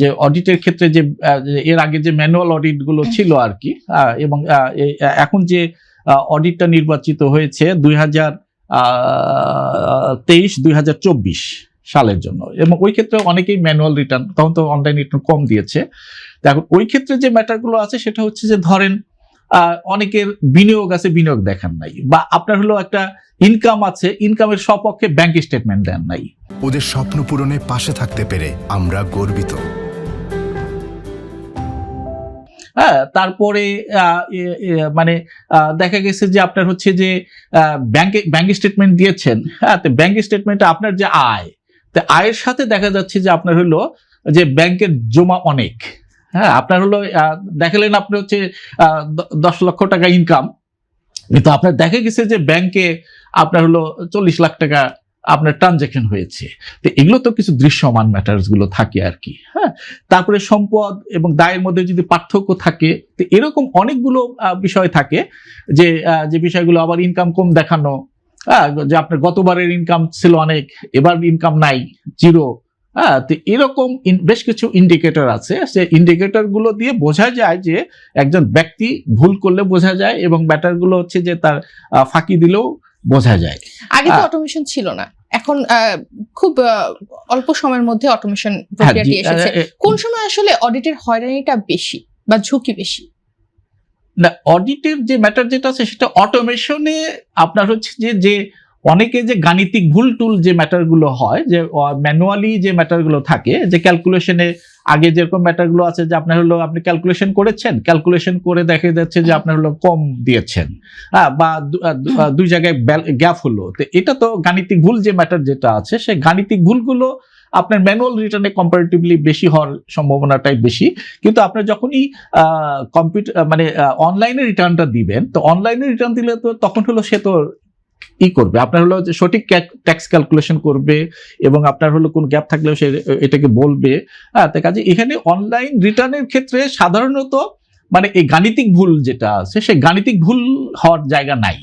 যে অডিটের ক্ষেত্রে যে এর আগে যে ম্যানুয়াল অডিট গুলো ছিল আর কি, এবং এখন যে অডিটটা নির্বাচিত হয়েছে 2023-2024 সালের জন্য, এবং ওই ক্ষেত্রে অনেকেই ম্যানুয়াল রিটার্ন, তখন তো অনলাইন রিটার্ন কম দিয়েছে। এখন ওই ক্ষেত্রে যে ম্যাটারগুলো আছে সেটা হচ্ছে যে ধরেন অনেকের বিনিয়োগ আছে, বিনিয়োগ দেখান নাই, বা আপনার হলো একটা ইনকাম আছে, ইনকামের সপক্ষে ব্যাংক স্টেটমেন্ট দেন নাই। ওদের স্বপ্ন পূরণে পাশে থাকতে পেরে আমরা গর্বিত। হ্যাঁ, তারপরে মানে দেখা গেছে যে আপনার হচ্ছে যে ব্যাংক স্টেটমেন্ট দিয়েছেন, হ্যাঁ, তো ব্যাংক স্টেটমেন্টে আপনার যে আয়, তো আয়ের সাথে দেখা যাচ্ছে যে আপনার হলো যে ব্যাংকের জমা অনেক, হ্যাঁ, আপনার হলো দেখালেন আপনি হচ্ছে 10 লক্ষ টাকা ইনকাম, কিন্তু আপনার দেখা গেছে যে ব্যাংকে আপনার হলো 40 লাখ টাকা আপনার ট্রানজাকশন হয়েছে। তো এগুলো তো কিছু দৃশ্যমান ম্যাটার্স গুলো থাকে আর কি। হ্যাঁ, তারপরে সম্পদ এবং দায়ের মধ্যে যদি পার্থক্য থাকে, তো এরকম অনেকগুলো বিষয় থাকে যে বিষয়গুলো আবার ইনকাম কম দেখানো, যে আপনার গতবারের ইনকাম ছিল অনেক, এবার ইনকাম নাই, জিরো। হ্যাঁ, তো এরকম বেশ কিছু ইন্ডিকেটর আছে, সেই ইন্ডিকেটর গুলো দিয়ে বোঝা যায় যে একজন ব্যক্তি ভুল করলে বোঝা যায়, এবং ব্যাটার গুলো হচ্ছে যে তার ফাঁকি দিলেও বোঝা যায়। আগে তো অটোমেশন ছিল না, এখন খুব অল্প সময়ের মধ্যে অটোমেশন প্রক্রিয়াটি এসেছে। কোন সময় আসলে অডিটের হয়রানিটা বেশি বা ঝুঁকি বেশি? না, অডিটের যে ম্যাটার যেটা আছে সেটা অটোমেশনে আপনার হচ্ছে যে অনেকে যে গাণিতিক ভুল টুল যে ম্যাটারগুলো হয়, যে ম্যানুয়ালি যে ম্যাটারগুলো থাকে, যে ক্যালকুলেশনে আগে যেরকম ম্যাটারগুলো আছে যে আপনার হলো আপনি ক্যালকুলেশন করেছেন, ক্যালকুলেশন করে দেখা যাচ্ছে যে আপনার হলো কম দিয়েছেন, বা দুই জায়গায় গ্যাপ হলো, তো এটা তো গাণিতিক ভুল যে ম্যাটার যেটা আছে, সেই গাণিতিক ভুলগুলো আপনার ম্যানুয়াল রিটার্নে কম্পারেটিভলি বেশি হওয়ার সম্ভাবনাটাই বেশি। কিন্তু আপনার যখনই কম্পিউটার মানে অনলাইনে রিটার্নটা দিবেন, তো অনলাইনে রিটার্ন দিলে তো তখন হলো সে তো করবে, আপনার হলো যে সঠিক ট্যাক্স ক্যালকুলেশন করবে, এবং আপনার হলো কোন গ্যাপ থাকলেও সে এটাকে বলবে। হ্যাঁ, তো কাজে এখানে অনলাইন রিটার্নের ক্ষেত্রে সাধারণত মানে এই গাণিতিক ভুল যেটা আছে, সেই গাণিতিক ভুল হওয়ার জায়গা নাই।